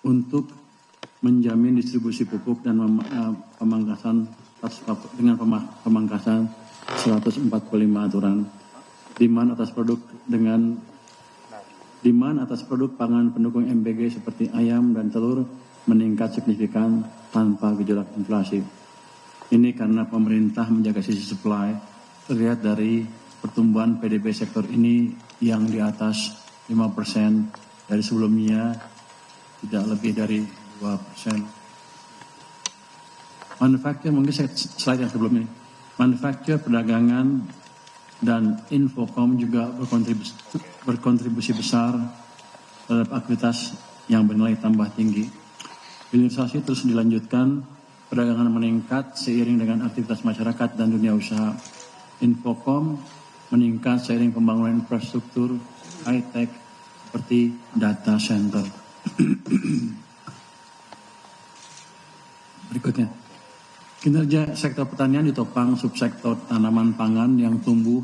untuk menjamin distribusi pupuk dan pemangkasan dengan pemangkasan 145 aturan demand atas produk pangan pendukung MBG seperti ayam dan telur meningkat signifikan tanpa gejolak inflasi. Ini karena pemerintah menjaga sisi supply, terlihat dari pertumbuhan PDB sektor ini yang di atas 5% dari sebelumnya, tidak lebih dari 2%. Manufaktur, mungkin slide yang sebelumnya. Manufaktur, perdagangan, dan Infocom juga berkontribusi besar terhadap aktivitas yang bernilai tambah tinggi. Hilirisasi terus dilanjutkan, perdagangan meningkat seiring dengan aktivitas masyarakat dan dunia usaha. Infocom meningkat seiring pembangunan infrastruktur high-tech seperti data center. Berikutnya, kinerja sektor pertanian ditopang subsektor tanaman pangan yang tumbuh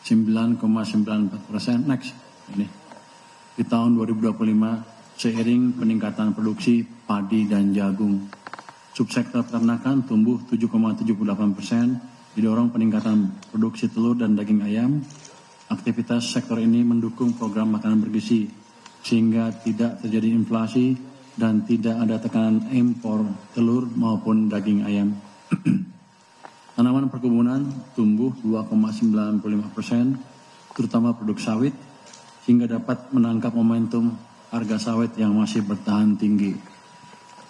9,94%. Next, ini di tahun 2025 seiring peningkatan produksi padi dan jagung. Subsektor peternakan tumbuh 7,78%, didorong peningkatan produksi telur dan daging ayam. Aktivitas sektor ini mendukung program makanan bergizi, sehingga tidak terjadi inflasi dan tidak ada tekanan impor telur maupun daging ayam. Tanaman perkebunan tumbuh 2,95%, terutama produk sawit, sehingga dapat menangkap momentum harga sawit yang masih bertahan tinggi.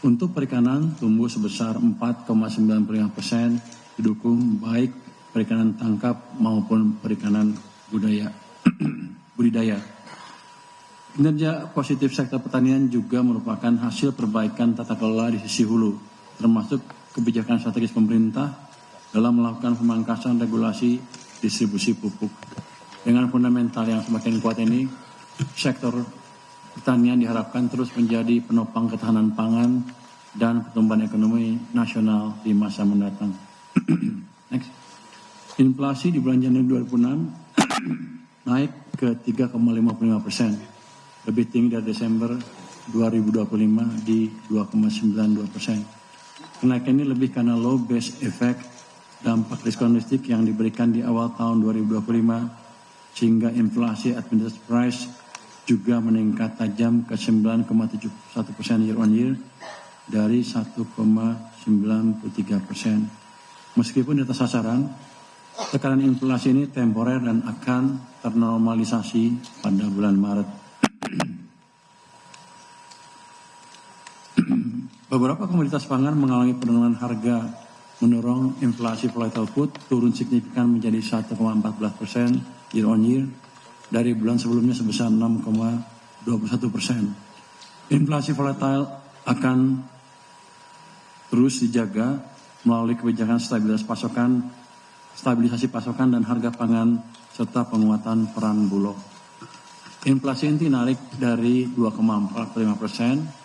Untuk perikanan tumbuh sebesar 4,95%, didukung baik perikanan tangkap maupun perikanan budidaya. Kinerja positif sektor pertanian juga merupakan hasil perbaikan tata kelola di sisi hulu, termasuk kebijakan strategis pemerintah dalam melakukan pemangkasan regulasi distribusi pupuk. Dengan fundamental yang semakin kuat ini, sektor pertanian diharapkan terus menjadi penopang ketahanan pangan dan pertumbuhan ekonomi nasional di masa mendatang. Next. Inflasi di bulan Januari 2006 naik ke 3,55%, lebih tinggi dari Desember 2025 di 2,92%. Kenaikan ini lebih karena low base effect, dampak diskonistik yang diberikan di awal tahun 2025, sehingga inflasi administrative price juga meningkat tajam ke 9,71% year on year dari 1,93%. Meskipun di atas sasaran, tekanan inflasi ini temporer dan akan ternormalisasi pada bulan Maret. Beberapa komoditas pangan mengalami penurunan harga, mendorong inflasi volatile food turun signifikan menjadi 1,14% year on year dari bulan sebelumnya sebesar 6,21%. Inflasi volatile akan terus dijaga melalui kebijakan stabilisasi pasokan dan harga pangan serta penguatan peran Bulog. Inflasi inti naik dari 2,45%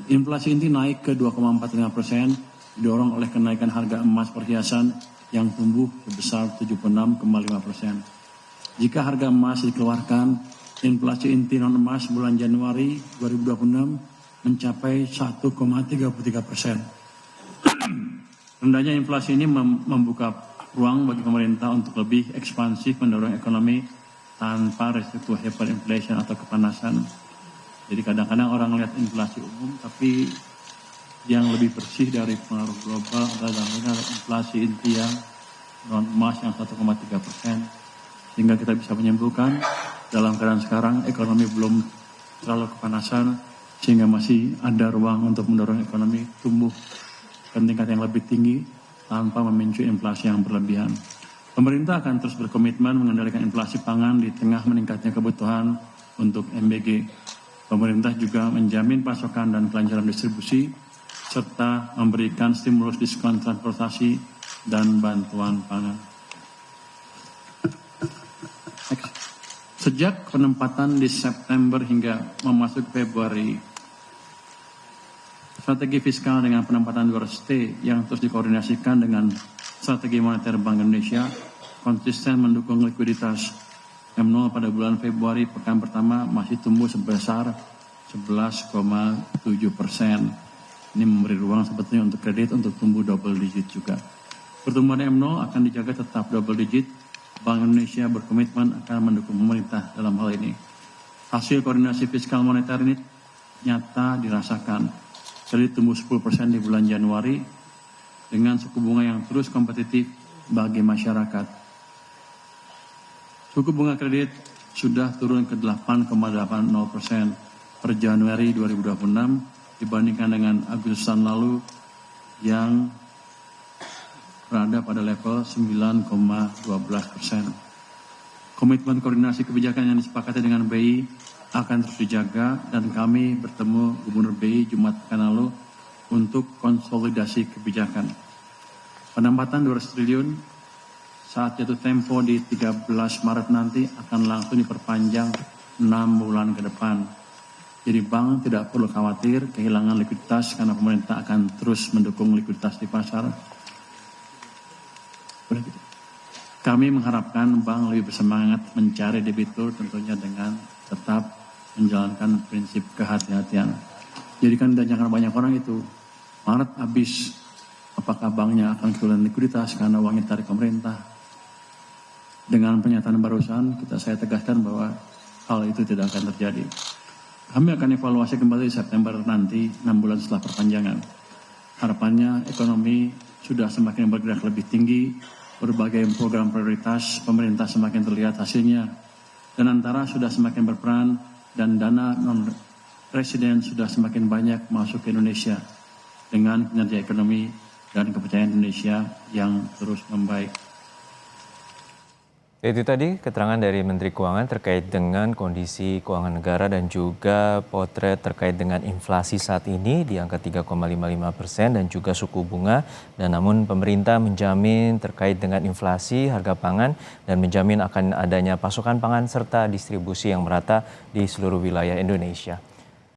inflasi inti naik ke 2,45% didorong oleh kenaikan harga emas perhiasan yang tumbuh sebesar 76,5%. Jika harga emas dikeluarkan, inflasi inti non emas bulan Januari 2026 mencapai 1,33%. Rendahnya inflasi ini membuka ruang bagi pemerintah untuk lebih ekspansif mendorong ekonomi tanpa risiko hyperinflation atau kepanasan. Jadi kadang-kadang orang melihat inflasi umum, tapi yang lebih bersih dari pengaruh global adalah inflasi inti yang non emas yang 1,3%. Sehingga kita bisa menyimpulkan dalam keadaan sekarang ekonomi belum terlalu kepanasan, sehingga masih ada ruang untuk mendorong ekonomi tumbuh ke tingkat yang lebih tinggi tanpa memicu inflasi yang berlebihan. Pemerintah akan terus berkomitmen mengendalikan inflasi pangan di tengah meningkatnya kebutuhan untuk MBG. Pemerintah juga menjamin pasokan dan kelancaran distribusi, serta memberikan stimulus diskon transportasi dan bantuan pangan. Sejak penempatan di September hingga memasuki Februari, strategi fiskal dengan penempatan 200T yang terus dikoordinasikan dengan strategi moneter Bank Indonesia konsisten mendukung likuiditas M0 pada bulan Februari pekan pertama masih tumbuh sebesar 11,7%. Ini memberi ruang sebetulnya untuk kredit untuk tumbuh double digit juga. Pertumbuhan M0 akan dijaga tetap double digit. Bank Indonesia berkomitmen akan mendukung pemerintah dalam hal ini. Hasil koordinasi fiskal moneter ini nyata dirasakan. Kredit tumbuh 10% di bulan Januari dengan suku bunga yang terus kompetitif bagi masyarakat. Suku bunga kredit sudah turun ke 8,80% per Januari 2026 dibandingkan dengan Agustusan lalu yang berada pada level 9,12%. Komitmen koordinasi kebijakan yang disepakati dengan BI akan terus dijaga dan kami bertemu Gubernur BI Jumat pekan lalu untuk konsolidasi kebijakan. Penempatan 200 triliun saat jatuh tempo di 13 Maret nanti akan langsung diperpanjang 6 bulan ke depan. Jadi bank tidak perlu khawatir kehilangan likuiditas karena pemerintah akan terus mendukung likuiditas di pasar. Kami mengharapkan bank lebih bersemangat mencari debitur tentunya dengan tetap menjalankan prinsip kehati-hatian. Jadi kan jangan banyak orang itu, Maret habis, apakah banknya akan kesulitan likuiditas karena uangnya ditarik pemerintah? Dengan pernyataan barusan, saya tegaskan bahwa hal itu tidak akan terjadi. Kami akan evaluasi kembali September nanti, 6 bulan setelah perpanjangan. Harapannya ekonomi sudah semakin bergerak lebih tinggi, berbagai program prioritas pemerintah semakin terlihat hasilnya, dan antara sudah semakin berperan, dan dana non-residen sudah semakin banyak masuk ke Indonesia dengan kinerja ekonomi dan kepercayaan Indonesia yang terus membaik. Itu tadi keterangan dari Menteri Keuangan terkait dengan kondisi keuangan negara dan juga potret terkait dengan inflasi saat ini di angka 3,55% dan juga suku bunga. Dan namun pemerintah menjamin terkait dengan inflasi harga pangan dan menjamin akan adanya pasokan pangan serta distribusi yang merata di seluruh wilayah Indonesia.